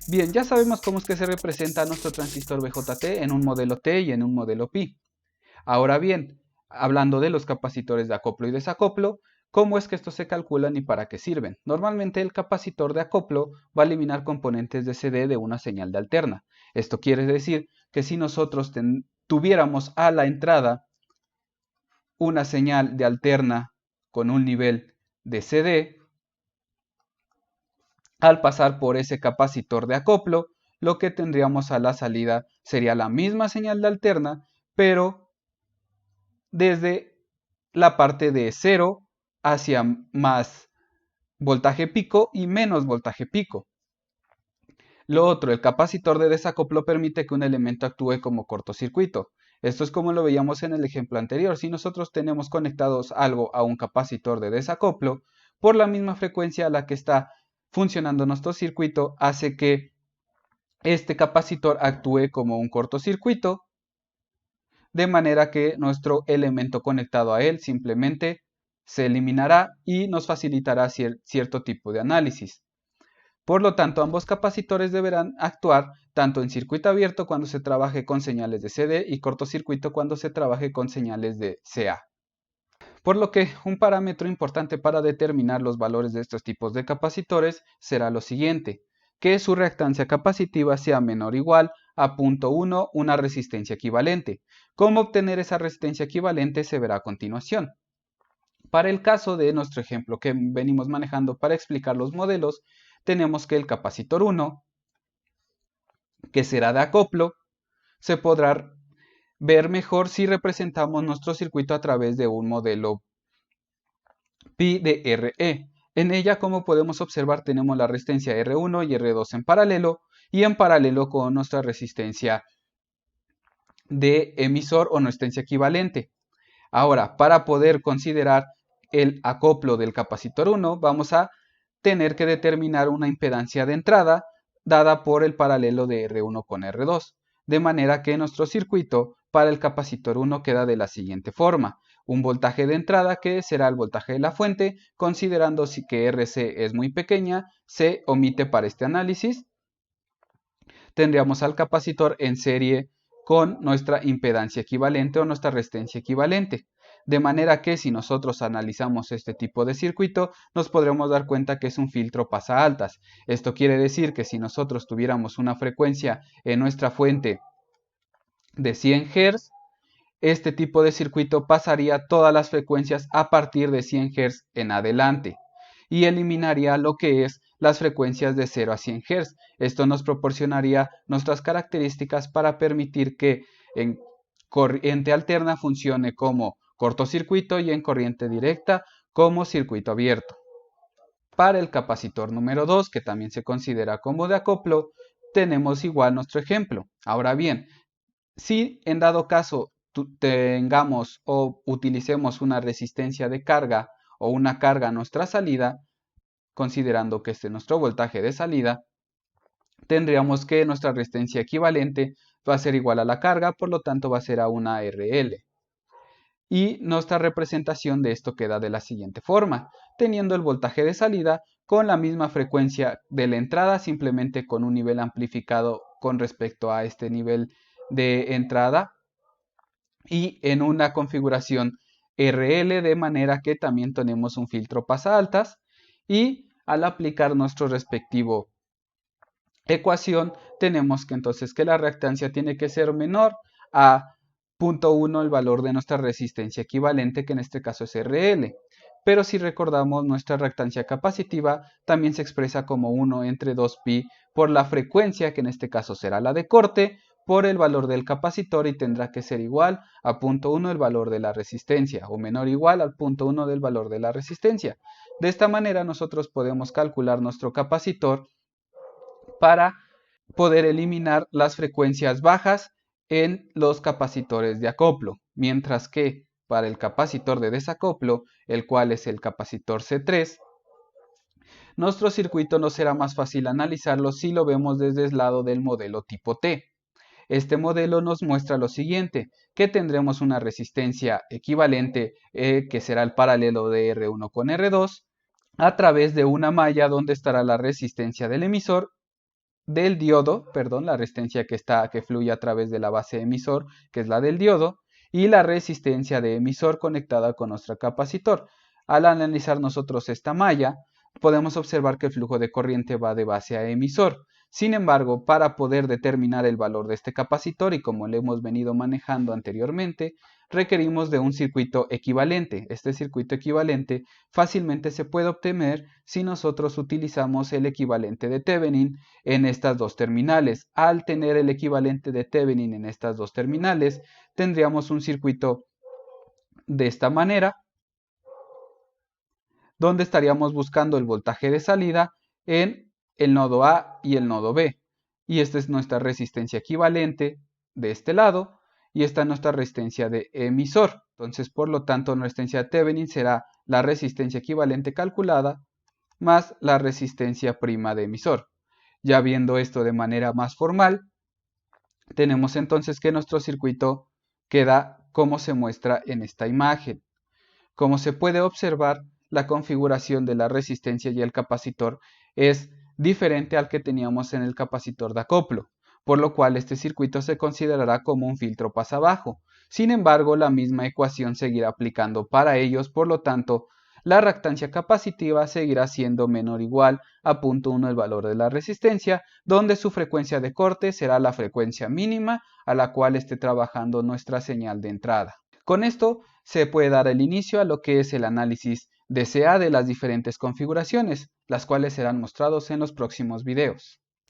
Bien, ya sabemos cómo es que se representa nuestro transistor BJT en un modelo T y en un modelo Pi. Ahora bien, hablando de los capacitores de acoplo y desacoplo, ¿cómo es que estos se calculan y para qué sirven? Normalmente el capacitor de acoplo va a eliminar componentes de CD de una señal de alterna. Esto quiere decir que si nosotros tuviéramos a la entrada una señal de alterna con un nivel de CD, al pasar por ese capacitor de acoplo, lo que tendríamos a la salida sería la misma señal de alterna, pero desde la parte de 0 hacia más voltaje pico y menos voltaje pico. Lo otro, el capacitor de desacoplo permite que un elemento actúe como cortocircuito. Esto es como lo veíamos en el ejemplo anterior. Si nosotros tenemos conectados algo a un capacitor de desacoplo, por la misma frecuencia a la que está funcionando nuestro circuito, hace que este capacitor actúe como un cortocircuito, de manera que nuestro elemento conectado a él simplemente se eliminará y nos facilitará cierto tipo de análisis. Por lo tanto, ambos capacitores deberán actuar tanto en circuito abierto cuando se trabaje con señales de CD y cortocircuito cuando se trabaje con señales de CA. Por lo que un parámetro importante para determinar los valores de estos tipos de capacitores será lo siguiente: que su reactancia capacitiva sea menor o igual a 0.1 una resistencia equivalente. ¿Cómo obtener esa resistencia equivalente? Se verá a continuación. Para el caso de nuestro ejemplo que venimos manejando para explicar los modelos, tenemos que el capacitor 1, que será de acoplo, se podrá ver mejor si representamos nuestro circuito a través de un modelo Pi de Re. En ella, como podemos observar, tenemos la resistencia R1 y R2 en paralelo, y en paralelo con nuestra resistencia de emisor o resistencia equivalente. Ahora, para poder considerar el acoplo del capacitor 1, vamos a tener que determinar una impedancia de entrada dada por el paralelo de R1 con R2, de manera que nuestro circuito para el capacitor 1 queda de la siguiente forma: un voltaje de entrada que será el voltaje de la fuente, considerando que RC es muy pequeña, se omite para este análisis. Tendríamos al capacitor en serie con nuestra impedancia equivalente o nuestra resistencia equivalente. De manera que si nosotros analizamos este tipo de circuito, nos podremos dar cuenta que es un filtro pasa altas. Esto quiere decir que si nosotros tuviéramos una frecuencia en nuestra fuente de 100 Hz, este tipo de circuito pasaría todas las frecuencias a partir de 100 Hz en adelante y eliminaría lo que es las frecuencias de 0 a 100 Hz. Esto nos proporcionaría nuestras características para permitir que en corriente alterna funcione como cortocircuito y en corriente directa como circuito abierto. Para el capacitor número 2, que también se considera como de acoplo, tenemos igual nuestro ejemplo. Ahora bien, si en dado caso tengamos o utilicemos una resistencia de carga o una carga a nuestra salida, considerando que este es nuestro voltaje de salida, tendríamos que nuestra resistencia equivalente va a ser igual a la carga, por lo tanto va a ser a una RL. Y nuestra representación de esto queda de la siguiente forma: teniendo el voltaje de salida con la misma frecuencia de la entrada, simplemente con un nivel amplificado con respecto a este nivel de entrada, y en una configuración RL, de manera que también tenemos un filtro pasa altas, y al aplicar nuestro respectivo ecuación tenemos que entonces que la reactancia tiene que ser menor a 0.1 el valor de nuestra resistencia equivalente, que en este caso es RL. Pero si recordamos, nuestra reactancia capacitiva también se expresa como 1 entre 2pi por la frecuencia, que en este caso será la de corte, por el valor del capacitor, y tendrá que ser igual a 0.1 el valor de la resistencia, o menor o igual al 0.1 del valor de la resistencia. De esta manera nosotros podemos calcular nuestro capacitor para poder eliminar las frecuencias bajas en los capacitores de acoplo, mientras que para el capacitor de desacoplo, el cual es el capacitor C3, nuestro circuito no será más fácil analizarlo si lo vemos desde el lado del modelo tipo T. Este modelo nos muestra lo siguiente: que tendremos una resistencia equivalente, que será el paralelo de R1 con R2, a través de una malla donde estará la resistencia del emisor del diodo, perdón, la resistencia que fluye a través de la base emisor, que es la del diodo, y la resistencia de emisor conectada con nuestro capacitor. Al analizar nosotros esta malla, podemos observar que el flujo de corriente va de base a emisor. Sin embargo, para poder determinar el valor de este capacitor, y como lo hemos venido manejando anteriormente, requerimos de un circuito equivalente. Este circuito equivalente fácilmente se puede obtener si nosotros utilizamos el equivalente de Thevenin en estas dos terminales. Al tener el equivalente de Thevenin en estas dos terminales, tendríamos un circuito de esta manera, donde estaríamos buscando el voltaje de salida en el nodo A y el nodo B. Y esta es nuestra resistencia equivalente de este lado, y esta es nuestra resistencia de emisor. Entonces, por lo tanto, nuestra resistencia de Thevenin será la resistencia equivalente calculada más la resistencia prima de emisor. Ya viendo esto de manera más formal, tenemos entonces que nuestro circuito queda como se muestra en esta imagen. Como se puede observar, la configuración de la resistencia y el capacitor es diferente al que teníamos en el capacitor de acoplo, por lo cual este circuito se considerará como un filtro pasabajo. Sin embargo, la misma ecuación seguirá aplicando para ellos, por lo tanto, la reactancia capacitiva seguirá siendo menor o igual a 0.1 el valor de la resistencia, donde su frecuencia de corte será la frecuencia mínima a la cual esté trabajando nuestra señal de entrada. Con esto se puede dar el inicio a lo que es el análisis de CA de las diferentes configuraciones, las cuales serán mostrados en los próximos videos.